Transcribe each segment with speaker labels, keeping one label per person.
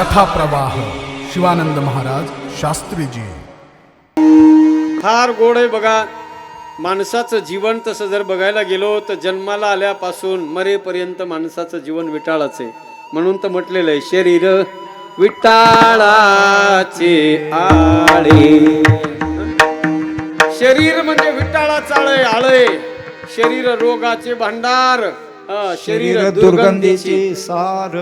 Speaker 1: कथा प्रवाह शिवानंद महाराज शास्त्रीजी।
Speaker 2: फार गोड आहे बघा. माणसाचं जीवन तसं जर बघायला गेलो तर जन्माला आल्यापासून मरेपर्यंत माणसाचं जीवन विटाळाच आहे. म्हणून तर म्हटलेलं आहे, शरीर विटाळाचे आळे. शरीर म्हणजे विटाळाचं आळे. शरीर रोगाचे भांडार, शरीर दुर्गंधीचे
Speaker 3: सार.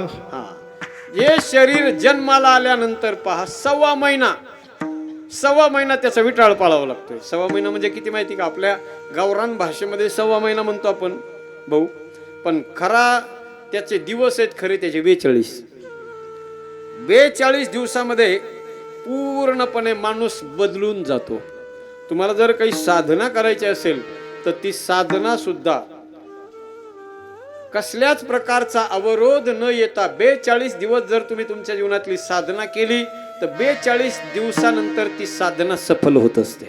Speaker 2: हे शरीर जन्माला आल्यानंतर पहा, सव्वा महिना त्याचा विटाळ पाळावा लागतोय. सव्वा महिना म्हणजे किती माहिती का? आपल्या गावरान भाषेमध्ये सव्वा महिना म्हणतो आपण भाऊ, पण खरा त्याचे दिवस आहेत खरे त्याचे 42 दिवसामध्ये पूर्णपणे माणूस बदलून जातो. तुम्हाला जर काही साधना करायची असेल तर ती साधना सुद्धा कसल्याच प्रकारचा अवरोध न येता 42 दिवस जर तुम्ही तुमच्या जीवनातली साधना केली तर 42 दिवसानंतर ती साधना सफल होत असते.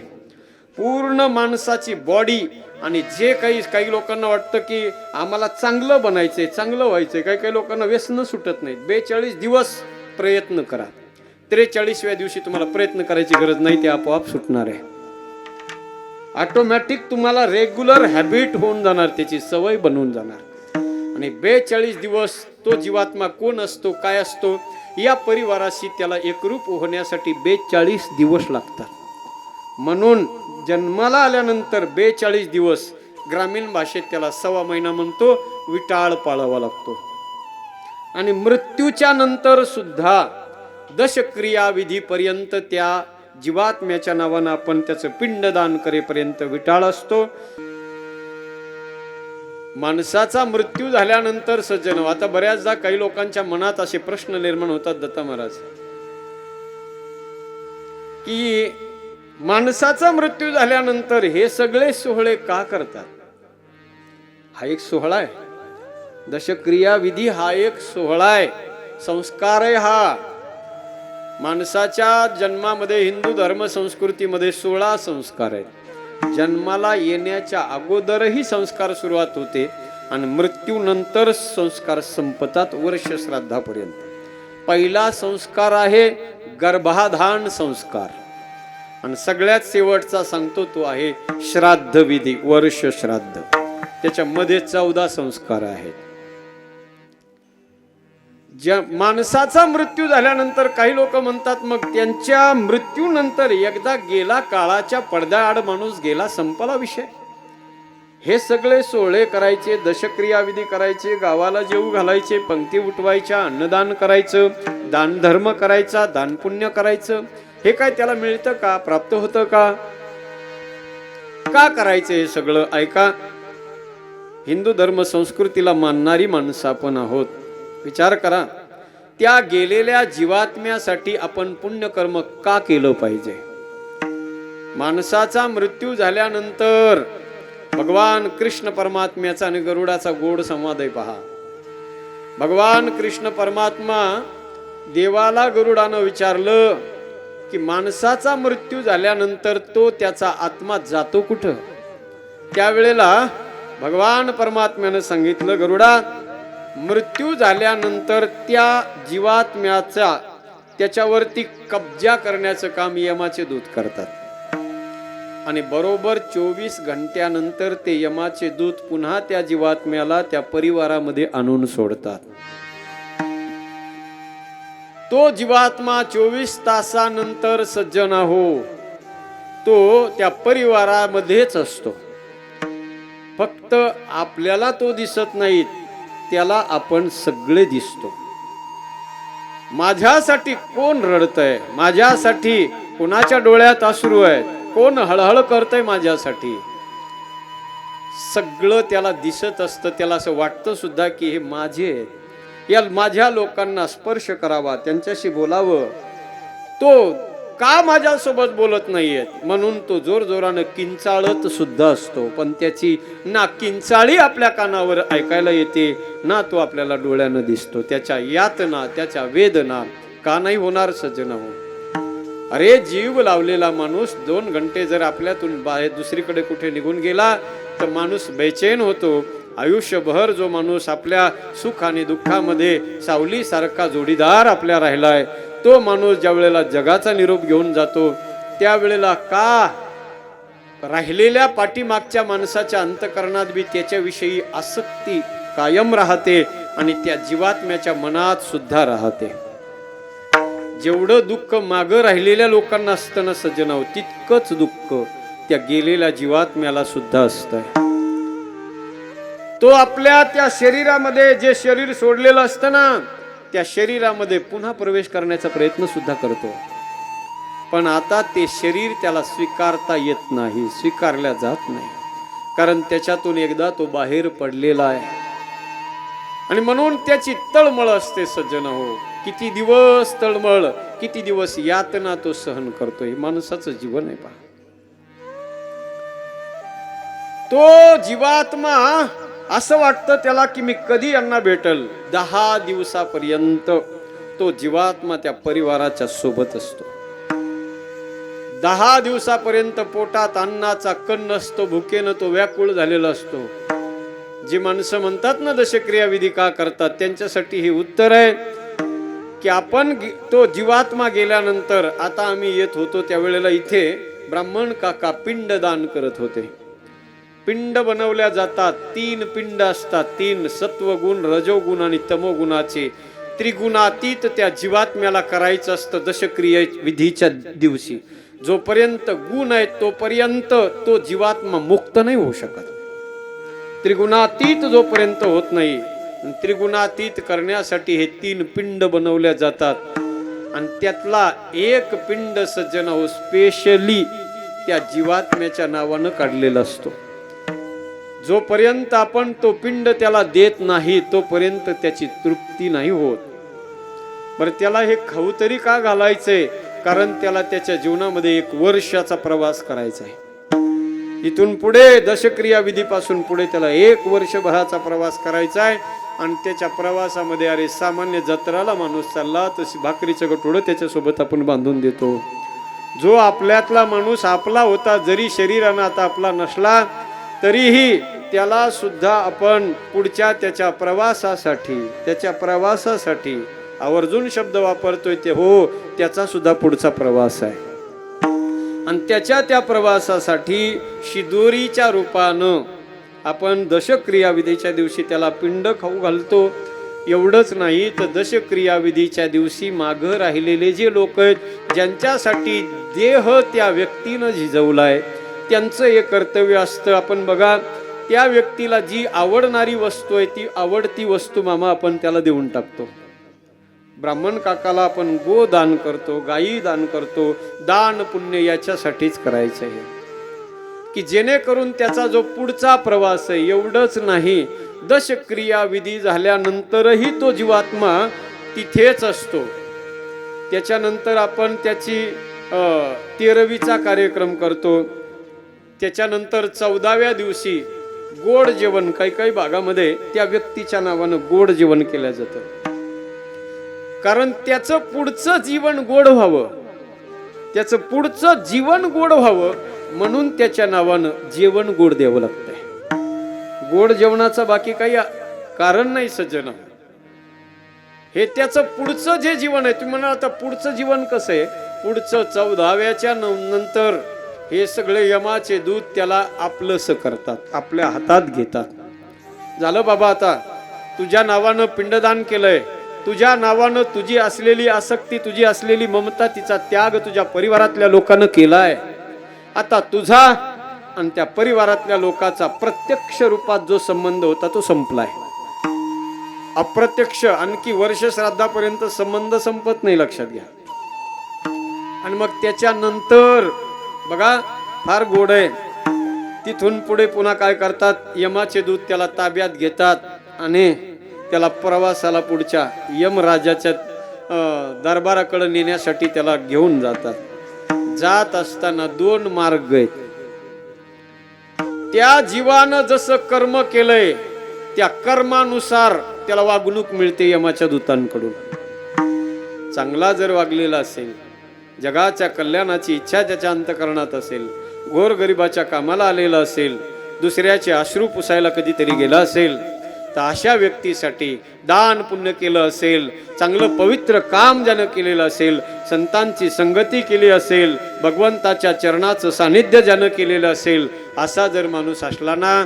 Speaker 2: पूर्ण माणसाची बॉडी आणि जे काही लोकांना वाटतं की आम्हाला चांगलं बनायचंय, चांगलं व्हायचंय, काही लोकांना व्यसन सुटत नाहीत. 42 दिवस प्रयत्न करा. 43व्या दिवशी तुम्हाला प्रयत्न करायची गरज नाही, ते आपोआप सुटणार आहे. ऑटोमॅटिक तुम्हाला रेग्युलर हॅबिट होऊन जाणार, त्याची सवय बनवून जाणार. आणि 42 दिवस तो जीवात्मा कोण असतो, काय असतो, या परिवाराशी त्याला एकरूप होण्यासाठी 42 दिवस लागतात. म्हणून जन्माला आल्यानंतर 42 दिवस, ग्रामीण भाषेत त्याला सव्वा महिना म्हणतो, विटाळ पाळावा लागतो. आणि मृत्यूच्या नंतर सुद्धा दशक्रिया विधीपर्यंत त्या जीवात्म्याच्या नावानं आपण त्याचं पिंडदान करेपर्यंत विटाळ असतो. माणसाचा मृत्यू झाल्यानंतर सज्जन, आता बऱ्याचदा काही लोकांच्या मनात असे प्रश्न निर्माण होतात दत्ता महाराज, की माणसाचा मृत्यू झाल्यानंतर हे सगळे सोहळे का करतात? हा एक सोहळा आहे. दशक्रिया विधी हा एक सोहळा आहे, संस्कार आहे. हा माणसाच्या जन्मामध्ये हिंदू धर्म संस्कृतीमध्ये 16 संस्कार आहेत. जन्माला येण्याच्या अगोदरही संस्कार सुरुवात होते आणि मृत्यूनंतर संस्कार संपतात वर्ष श्राद्धापर्यंत. पहिला संस्कार आहे गर्भाधान संस्कार आणि सगळ्यात शेवटचा सांगतो तो आहे श्राद्ध विधी, वर्ष श्राद्ध. त्याच्यामध्ये 14 संस्कार आहेत. माणसाचा मृत्यू झाल्यानंतर काही लोक म्हणतात मग त्यांच्या मृत्यूनंतर एकदा गेला, काळाच्या पडद्याआड माणूस गेला, संपला विषय. हे सगळे सोहळे करायचे, दशक्रिया विधी करायचे, गावाला जेवू घालायचे, पंक्ती उठवायच्या, अन्नदान करायचं, दान धर्म करायचा, दान पुण्य करायचं. हे काय त्याला मिळतं का, प्राप्त होतं का? का करायचं हे सगळं? ऐका, हिंदू धर्म संस्कृतीला मानणारी माणसं आपण आहोत. विचार करा, त्या गेलेल्या जीवात्म्यासाठी आपण पुण्यकर्म का केलं पाहिजे? माणसाचा मृत्यू झाल्यानंतर भगवान कृष्ण परमात्म्याचा आणि गरुडाचा गोड संवाद आहे. पहा, भगवान कृष्ण परमात्मा देवाला गरुडानं विचारलं की माणसाचा मृत्यू झाल्यानंतर तो त्याचा आत्मा जातो कुठं? त्यावेळेला भगवान परमात्म्यानं सांगितलं, गरुडा, मृत्यू झाल्यानंतर त्या जीवात्म्याचा त्याच्यावरती कब्जा करण्याचं काम यमाचे दूत करतात. आणि बरोबर 24 घंट्यानंतर ते यमाचे दूत पुन्हा त्या जीवात्म्याला त्या परिवारामध्ये आणून सोडतात. तो जीवात्मा 24 तासानंतर सज्जन हो, तो त्या परिवारामध्येच असतो. फक्त आपल्याला तो दिसत नाही, त्याला आपण सगळे दिसतो. माझ्यासाठी कोण रडतंय, माझ्यासाठी कोणाच्या डोळ्यात अश्रू आहेत, कोण हळहळ करतंय माझ्यासाठी, सगळं त्याला दिसत असतं. त्याला असं वाटतं सुद्धा की हे माझे आहेत, या माझ्या लोकांना स्पर्श करावा, त्यांच्याशी बोलावं. तो का माझ्यासोबत बोलत नाहीयेत म्हणून तो जोरजोरानं किंचाळत सुद्धा असतो, पण त्याची ना किंचाळी आपल्या कानावर ऐकायला येते, ना तो आपल्याला डोळ्यानं दिसतो. त्याच्या यातना, त्याच्या वेदना का नाही होणार सज्जन हो? अरे, जीव लावलेला माणूस 2 घंटे जर आपल्यातून बाहेर दुसरीकडे कुठे निघून गेला तर माणूस बेचैन होतो. आयुष्यभर जो माणूस आपल्या सुख आणि दुःखामध्ये सावलीसारखा जोडीदार आपल्या राहिलाय, तो माणूस ज्या वेळेला जगाचा निरोप घेऊन जातो, त्यावेळेला का राहिलेल्या पाठीमागच्या माणसाच्या अंतःकरणात बी त्याच्याविषयी आसक्ती कायम राहते आणि त्या जीवात्म्याच्या मनात सुद्धा राहते. जेवढं दुःख मागं राहिलेल्या लोकांना असतं ना सज्जनाव, तितकंच दुःख त्या गेलेल्या जीवात्म्याला सुद्धा असतंय. तो आपल्या त्या शरीरामध्ये, जे शरीर सोडलेलं असतं ना, त्या शरीरामध्ये पुन्हा प्रवेश करण्याचा प्रयत्न सुद्धा करतो. पण आता ते शरीर त्याला स्वीकारता येत नाही, स्वीकारल्या जात नाही, कारण त्याच्यातून एकदा तो बाहेर पडलेला आहे. आणि म्हणून त्याची तळमळ असते सज्जन हो. किती दिवस तळमळ, किती दिवस यातना तो सहन करतो. हे माणसाचं जीवन आहे पहा. तो जीवात्मा असं वाटतं त्याला की मी कधी यांना भेटल. 10 दिवसापर्यंत तो जीवात्मा त्या परिवाराच्या सोबत असतो. 10 दिवसापर्यंत पोटात अन्नाचा कण नसतो, भुकेनं तो व्याकुळ झालेला असतो. जी माणसं म्हणतात ना दशक्रिया विधी का करतात, त्यांच्यासाठी हे उत्तर आहे की आपण तो जीवात्मा गेल्यानंतर, आता आम्ही येत होतो त्यावेळेला इथे ब्राह्मण काका पिंडदान करत होते. पिंड बनवल्या जातात. 3 पिंड असतात, 3 सत्वगुण, रजोगुण आणि तमोगुणाचे. त्रिगुणातीत त्या जीवात्म्याला करायचं असतं दशक्रिया विधीच्या दिवशी. जोपर्यंत गुण आहे तोपर्यंत तो जीवात्मा मुक्त नाही होऊ शकत. त्रिगुणातीत जोपर्यंत होत नाही, त्रिगुणातीत करण्यासाठी हे 3 पिंड बनवल्या जातात. आणि त्यातला एक पिंड सज्जन हो स्पेशली त्या जीवात्म्याच्या नावानं काढलेला असतो. जोपर्यंत आपण तो पिंड त्याला देत नाही तोपर्यंत त्याची तृप्ती नाही होत. बरं, त्याला हे खाऊ तरी का घालायचंय? कारण त्याला त्याच्या जीवनामध्ये 1 वर्षाचा प्रवास करायचा आहे. इथून पुढे दशक्रिया विधीपासून पुढे त्याला 1 वर्षभराचा प्रवास करायचा आहे. आणि त्याच्या प्रवासामध्ये अरे सामान्य जत्राला माणूस चालला तशी भाकरीचं गठोडं त्याच्यासोबत आपण बांधून देतो. जो आपल्यातला माणूस आपला होता, जरी शरीरानं आता आपला नसला तरीही त्याला सुद्धा आपण पुढच्या त्याच्या प्रवासासाठी आवर्जून शब्द वापरतोय ते हो, त्याचा सुद्धा पुढचा प्रवास आहे. आणि त्याच्या त्या प्रवासासाठी शिदोरीच्या रूपानं आपण दशक्रिया विधीच्या दिवशी त्याला पिंड खाऊ घालतो. एवढंच नाही तर दशक्रिया विधीच्या दिवशी मागं राहिलेले जे लोक आहेत, ज्यांच्यासाठी देह त्या व्यक्तीनं झिजवलाय, त्यांचं एक कर्तव्य असतं. आपण बघा, त्या व्यक्तीला जी आवडणारी वस्तू आहे ती आवडती वस्तू मामा आपण त्याला देऊन टाकतो. ब्राह्मण काकाला आपण गो दान करतो, गायी दान करतो. दान पुण्य याच्यासाठीच करायचं आहे की जेणेकरून त्याचा जो पुढचा प्रवास आहे. एवढंच नाही, दशक्रिया विधी झाल्यानंतरही तो जीवात्मा तिथेच असतो. त्याच्यानंतर आपण त्याची 13वीचा कार्यक्रम करतो. त्याच्यानंतर 14व्या दिवशी गोड जेवण, काही भागामध्ये त्या व्यक्तीच्या नावानं गोड जेवण केलं जातं. कारण त्याचं पुढचं जीवन गोड व्हावं, त्याचं पुढचं जीवन गोड व्हावं म्हणून त्याच्या नावानं जेवण गोड द्यावं लागतंय. गोड जेवणाचं बाकी काही कारण नाही सज्जन. हे त्याचं पुढचं जे जीवन आहे. तुम्ही म्हणा आता पुढचं जीवन कसं आहे? पुढचं 14व्याच्या नंतर हे सगळे यमाचे दूत त्याला आपलंसं करतात, आपल्या हातात घेतात. झालं बाबा, आता तुझ्या नावानं पिंडदान केलंय, तुझ्या नावानं तुझी असलेली आसक्ती, तुझी असलेली ममता, तिचा त्याग तुझ्या परिवारातल्या लोकांना केलाय. आता तुझा आणि त्या परिवारातल्या लोकांचा प्रत्यक्ष रूपात जो संबंध होता तो संपलाय. अप्रत्यक्ष आणखी वर्ष श्राद्धापर्यंत संबंध संपत नाही, लक्षात घ्या. आणि मग त्याच्यानंतर बघा, फार गोड आहे. तिथून पुढे पुन्हा काय करतात? यमाचे दूत त्याला ताब्यात घेतात आणि त्याला प्रवासाला पुढच्या यमराजाच्या दरबाराकडे नेण्यासाठी त्याला घेऊन जातात. जात असताना 2 मार्ग आहेत. त्या जीवानं जसं कर्म केलंय त्या कर्मानुसार त्याला वागणूक मिळते यमाच्या दूतांकडून. चांगला जर वागलेला असेल, जगाच्या कल्याणाची इच्छा त्याच्या अंतःकरणात असेल, गोरगरिबाच्या कामाला आलेला असेल, दुसऱ्याचे अश्रू पुसायला कधीतरी गेला असेल तर अशा व्यक्तीसाठी दान पुण्य केलं असेल, चांगलं पवित्र काम ज्यानं केलेलं असेल, संतांची संगती केली असेल, भगवंताच्या चरणाचं सानिध्य ज्यानं केलेलं असेल, असा जर माणूस असला ना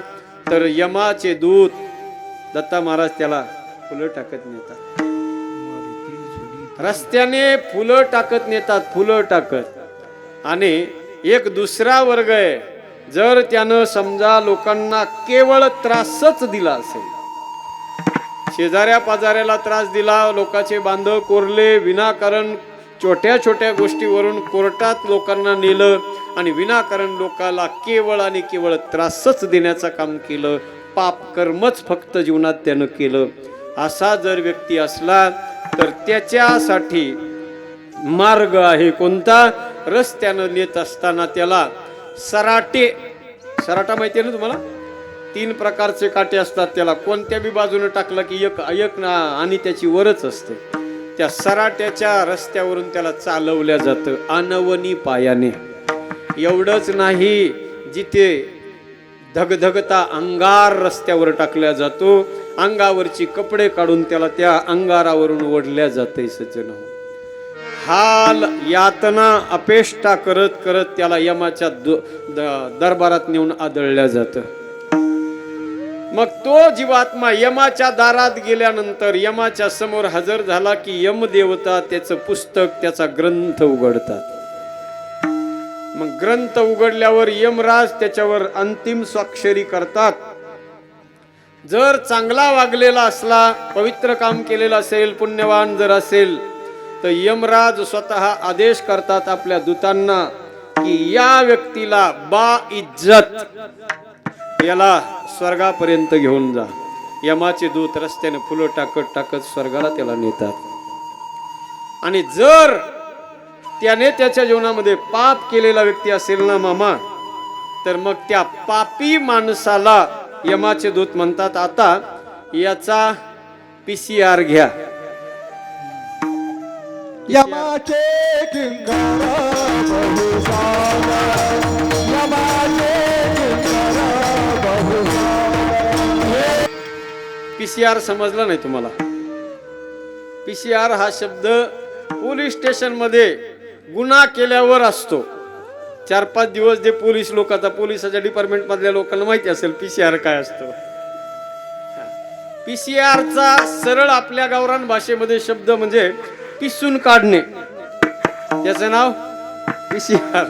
Speaker 2: तर यमाचे दूत दत्ता महाराज त्याला फुलं टाकत नेतात, रस्त्याने फुलं टाकत नेतात, फुलं टाकत. आणि एक दुसरा वर्ग आहे, जर त्यानं समजा लोकांना केवळ त्रासच दिला असेल, शेजाऱ्या पाजाऱ्याला त्रास दिला, लोकांचे बांधव कोरले, विनाकारण छोट्या छोट्या गोष्टीवरून कोर्टात लोकांना नेलं आणि विनाकारण लोकांना केवळ आणि केवळ त्रासच देण्याचं काम केलं, पाप कर्मच फक्त जीवनात त्यानं केलं, असा जर व्यक्ती असला तर त्याच्यासाठी मार्ग आहे कोणता? रस्त्यानं नेत असताना त्याला सराटे, सराटा माहिती आहे ना तुम्हाला? 3 प्रकारचे काटे असतात, त्याला कोणत्या बी बाजूने टाकलं की एक ना आणि त्याची वरच असते. त्या सराट्याच्या रस्त्यावरून त्याला चालवल्या जातं अनवनी पायाने. एवढंच नाही, जिथे धगधगता अंगार रस्त्यावर टाकल्या जातो, अंगावरची कपडे काढून त्याला त्या अंगारावरून ओढल्या जाते. सज्जन, हाल यातना अपेष्टा करत करत त्याला यमाच्या दरबारात नेऊन आदळल्या जातं. मग तो जीवात्मा यमाच्या दारात गेल्यानंतर, यमाच्या समोर हजर झाला की यमदेवता त्याचं पुस्तक, त्याचा ग्रंथ उघडतात. मग ग्रंथ उघडल्यावर यमराज त्याच्यावर अंतिम स्वाक्षरी करतात. जर चांगला वागलेला असला, पवित्र काम केलेलं असेल, पुण्यवान जर असेल तर यमराज स्वतः आदेश करतात आपल्या दूतांना की या व्यक्तीला बा इज्जत याला स्वर्गापर्यंत घेऊन जा. यमाचे दूत रस्त्याने फुलं टाकत टाकत स्वर्गाला त्याला नेतात. आणि जर त्याने त्याच्या जीवनामध्ये पाप केलेला व्यक्ती असेल ना मामा, तर मग त्या पापी माणसाला यमाचे दूत म्हणतात, आता याचा PCR घ्या.
Speaker 3: यमाचे किंकर बहुसागर, यमाचे किंकर बहुसागर.
Speaker 2: PCR समजला नाही तुम्हाला? PCR हा शब्द पोलीस स्टेशन मध्ये गुन्हा केल्यावर असतो. 4-5 दिवस जे पोलीस लोक, आता पोलिसाच्या डिपार्टमेंट मधल्या लोकांना माहिती असेल PCR काय असतो. PCR चा सरळ आपल्या गावरान भाषेमध्ये शब्द म्हणजे पिसून काढणे, त्याचं नाव PCR.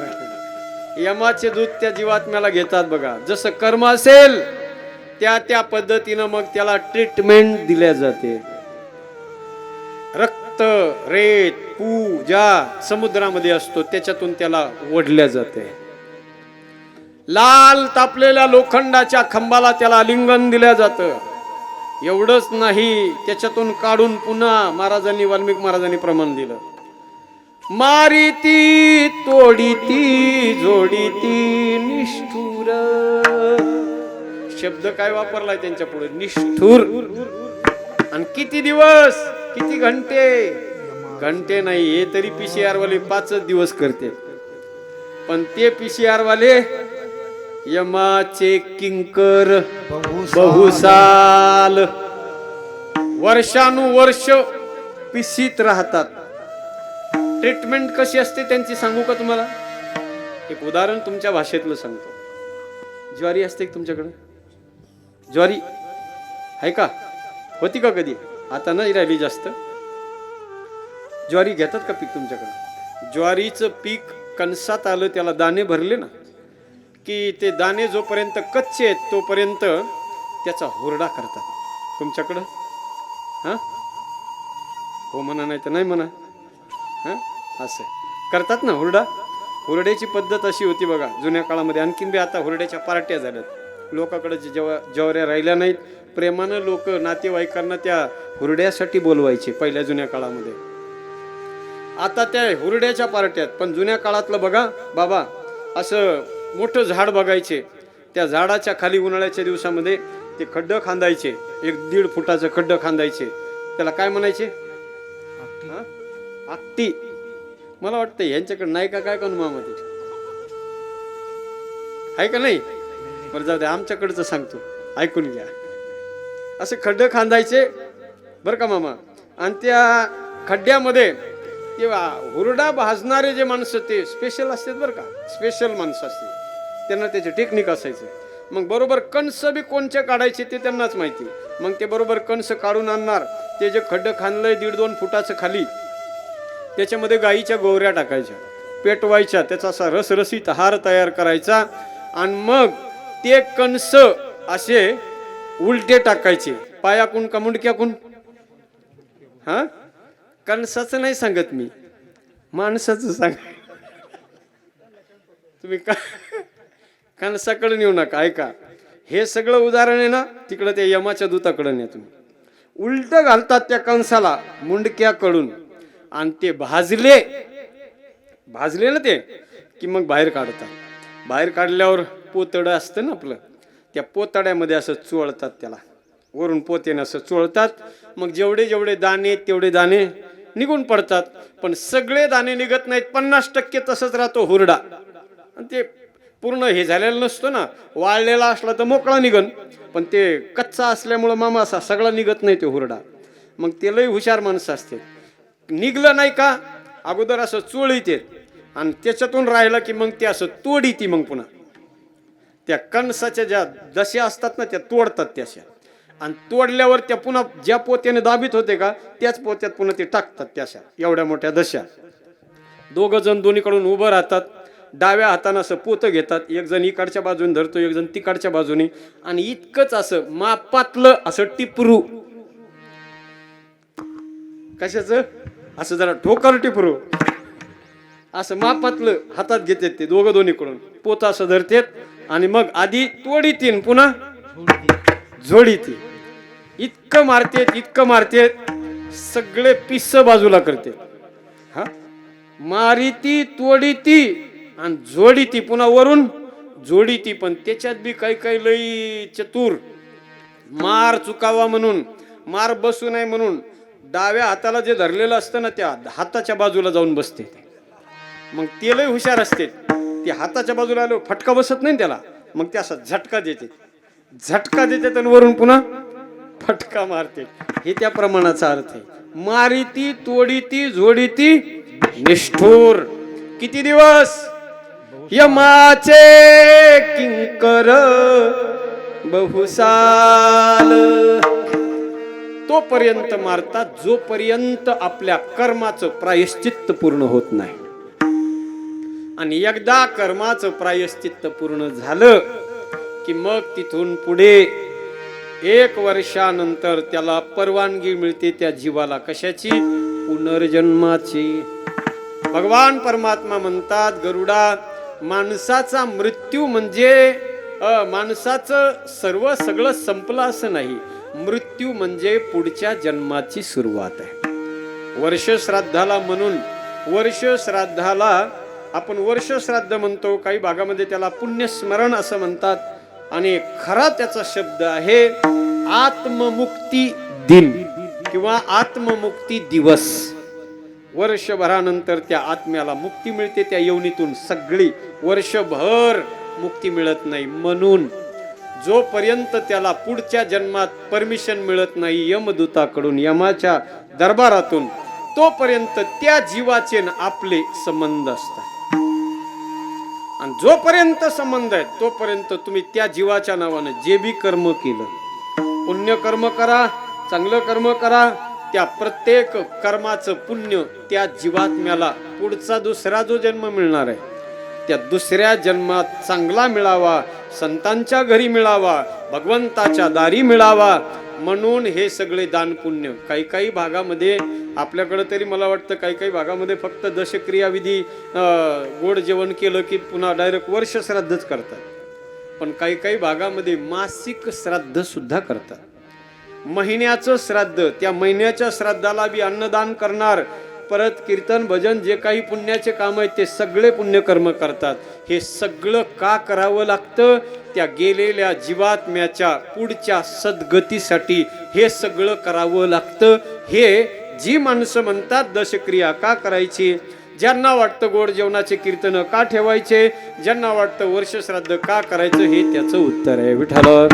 Speaker 2: यमाचे दूत त्या जीवात्म्याला घेतात बघा. जसं कर्म असेल त्या पद्धतीनं मग त्याला ट्रीटमेंट दिल्या जाते. रक्त, रेत, पू ज्या समुद्रामध्ये असतो त्याच्यातून त्याला ओढल्या जाते. लाल तापलेल्या लोखंडाच्या खांबाला त्याला आलिंगन दिल्या जातं. एवढंच नाही, त्याच्यातून काढून पुन्हा महाराजांनी, वाल्मिक महाराजांनी प्रमाण दिलं, मारिती तोडीती जोडीती निष्ठुर. शब्द काय वापरलाय त्यांच्या पुढे? निष्ठुर. आणि किती दिवस, किती घंटे? घंटे नाही, हे तरी PCR वाले 5 दिवस करते, पण ते PCR वाले यमाचे किंकर बहुसाल, वर्षानुवर्ष पिसीत राहतात. ट्रीटमेंट कशी असते त्यांची सांगू का तुम्हाला? एक उदाहरण तुमच्या भाषेतलं सांगतो. ज्वारी असते तुमच्याकडे? ज्वारी आहे का? होती का कधी? आता नाही राहिली जास्त. ज्वारी घेतात का पीक तुमच्याकडे? ज्वारीचं पीक कणसात आलं, त्याला दाणे भरले ना की ते दाणे जोपर्यंत कच्चे आहेत तोपर्यंत त्याचा हुरडा करतात. तुमच्याकडं हां हो म्हणा, नाही तर नाही म्हणा. हां असं करतात ना हुरडा. हुरड्याची पद्धत अशी होती बघा जुन्या काळामध्ये. आणखीन बी आता हुरड्याच्या पार्ट्या झाल्यात. लोकांकडे ज्वाऱ्या राहिल्या नाहीत. प्रेमानं लोक नातेवाईकांना त्या हुरड्यासाठी बोलवायचे पहिल्या जुन्या काळामध्ये. आता त्या हुरड्याच्या पार्ट्यात. पण जुन्या काळातलं बघा बाबा, असं मोठं झाड बघायचे, त्या झाडाच्या खाली उन्हाळ्याच्या दिवसामध्ये ते खड्डं खांदायचे, 1-1.5 फुटाचं खड्डं खांदायचे. त्याला काय म्हणायचे? आकटी. मला वाटतं यांच्याकडे नाही का काय कोण मामा? ते आहे का नाही? बरं जाऊ दे, आमच्याकडचं सांगतो, ऐकून घ्या. असे खड्डे खांदायचे बरं का मामा, आणि त्या खड्ड्यामध्ये ते हुरडा भाजणारे जे माणसं ते स्पेशल असतात बरं का, स्पेशल माणसं असते, त्यांना त्याचे टेक्निक असायचं. मग बरोबर कणस बी कोणचे काढायचे ते त्यांनाच माहिती. मग ते बरोबर कणस काढून आणणार, ते जे खड्डं खाणलंय 1.5-2 फुटाचं खाली, त्याच्यामध्ये गाईच्या गोवऱ्या टाकायच्या, पेटवायच्या, त्याचा असा रसरसीत हार तयार करायचा, आणि मग ते कणस असे उलटे टाकायचे, पायाकून का मुंडक्याकून. हा, कणसाचं नाही सांगत मी, माणसाचं सांग. तुम्ही का कणसाकडे नेऊ नका, ऐका, हे सगळं उदाहरण आहे ना, तिकडं त्या यमाच्या दूताकडे न्या तुम्ही. उलट घालतात त्या कणसाला मुंडक्याकडून, आणि ते भाजले ना ते, की मग बाहेर काढतात. बाहेर काढल्यावर पोतडं असतं ना आपलं, त्या पोतड्यामध्ये असं चोळतात, त्याला वरून पोतेनं असं चोळतात. मग जेवढे जेवढे दाणे तेवढे दाणे निघून पडतात, पण सगळे दाणे निघत नाहीत, 50% तसंच राहतो हुरडा. आणि ते पूर्ण हे झालेला नसतो ना, वाळलेला असला तर मोकळा निघन, पण ते कच्चा असल्यामुळं मामा असा सगळा निघत नाही ते हुरडा. मग ते लई हुशार माणसं असते, निघलं नाही का अगोदर असं चोळीत येत, आणि त्याच्यातून राहिलं की मग ते असं तोडी ती, मग पुन्हा त्या कणसाच्या ज्या दशा असतात ना त्या तोडतात त्याशा, आणि तोडल्यावर त्या पुन्हा ज्या पोत्याने दाबीत होते का त्याच पोत्यात पुन्हा ते टाकतात त्याशा, एवढ्या मोठ्या दशा. 2 जण दोन्हीकडून उभं राहतात, डाव्या हातानं असं पोतं घेतात, एक जण इकडच्या बाजूने धरतो, एक जण तिकडच्या बाजूने, आणि इतकंच असं मापातलं असं टिपरू, कशाचं असं जरा ठोकर टिपरू, असं मापातलं हातात घेतात ते दोन्हीकडून, पोतं असं धरतात, आणि मग आधी तोडी तीन पुन्हा जोडी ती, इतकं मारतेत सगळे पिस्स बाजूला करते. हा, मारी ती, तोडी ती, आणि जोडी ती, पुन्हा वरून जोडी ती. पण त्याच्यात बी काही लई चतुर, मार चुकावा म्हणून, मार बसू नये म्हणून डाव्या हाताला जे धरलेलं असतं ना त्या हाताच्या बाजूला जाऊन बसते. मग ते लई हुशार असते, ते हाताच्या बाजूला आलो फटका बसत नाही त्याला, मग ते असा झटका देते आणि वरून पुन्हा फटका मारते. हे त्या प्रमाणाचा अर्थ आहे. मारी ती, तोडी ती, जोडी ती, निष्ठुर. किती दिवस यमाचे किंकर बहुसाल, तोपर्यंत मारतात जोपर्यंत आपल्या कर्माचं प्रायश्चित्त पूर्ण होत नाही. आणि एकदा कर्माचं प्रायश्चित्त पूर्ण झालं की मग तिथून पुढे 1 वर्षानंतर त्याला परवानगी मिळते त्या जीवाला, कशाची? पुनर्जन्माची. भगवान परमात्मा म्हणतात, गरुडा, माणसाचा मृत्यू म्हणजे माणसाचं सगळं संपलं असं नाही. मृत्यू म्हणजे पुढच्या जन्माची सुरुवात आहे. वर्ष श्राद्धाला म्हणून, वर्ष श्राद्धाला आपण वर्ष श्राद्ध म्हणतो, काही भागामध्ये त्याला पुण्यस्मरण असं म्हणतात, आणि खरा त्याचा शब्द आहे आत्ममुक्ती दिन किंवा आत्ममुक्ती दिवस. वर्षभरानंतर त्या आत्म्याला मुक्ती मिळते त्या योनीतून. सगळी वर्षभर मुक्ती मिळत नाही, म्हणून जोपर्यंत त्याला पुढच्या जन्मात परमिशन मिळत नाही यमदूताकडून, यमाच्या दरबारातून, तोपर्यंत त्या जीवाचे आपले संबंध असतात. आणि जोपर्यंत संबंध आहे तोपर्यंत तुम्ही त्या जीवाच्या नावानं जे बी कर्म केलं, पुण्य कर्म करा, चांगलं कर्म करा, त्या प्रत्येक कर्माचं पुण्य त्या जीवात्म्याला पुढचा दुसरा जो जन्म मिळणार आहे त्या दुसऱ्या जन्मात चांगला मिळावा, संतांच्या घरी मिळावा, भगवंताच्या दारी मिळावा, म्हणून हे सगळे दान पुण्य. काही भागामध्ये आपल्याकडे तरी मला वाटतं काही भागामध्ये फक्त दशक्रिया विधी, गोड जेवण केलं की पुन्हा डायरेक्ट वर्ष श्राद्धच करतात. पण काही भागामध्ये मासिक श्राद्ध सुद्धा करतात. महिन्याचं श्राद्ध, त्या महिन्याच्या श्राद्धाला बी अन्नदान करणार, परत कीर्तन भजन जे काही पुण्याचे काम आहेत ते सगळे पुण्यकर्म करतात. हे सगळं का करावं लागतं? त्या गेलेल्या जीवात्म्याच्या पुढच्या सद्गतीसाठी हे सगळं करावं लागतं. हे जी माणसं म्हणतात दशक्रिया का करायची, ज्यांना वाटतं गोड जेवणाचे कीर्तन का ठेवायचे, ज्यांना वाटतं वर्ष श्राद्ध का करायचं, हे त्याचं उत्तर आहे. विठ्ठल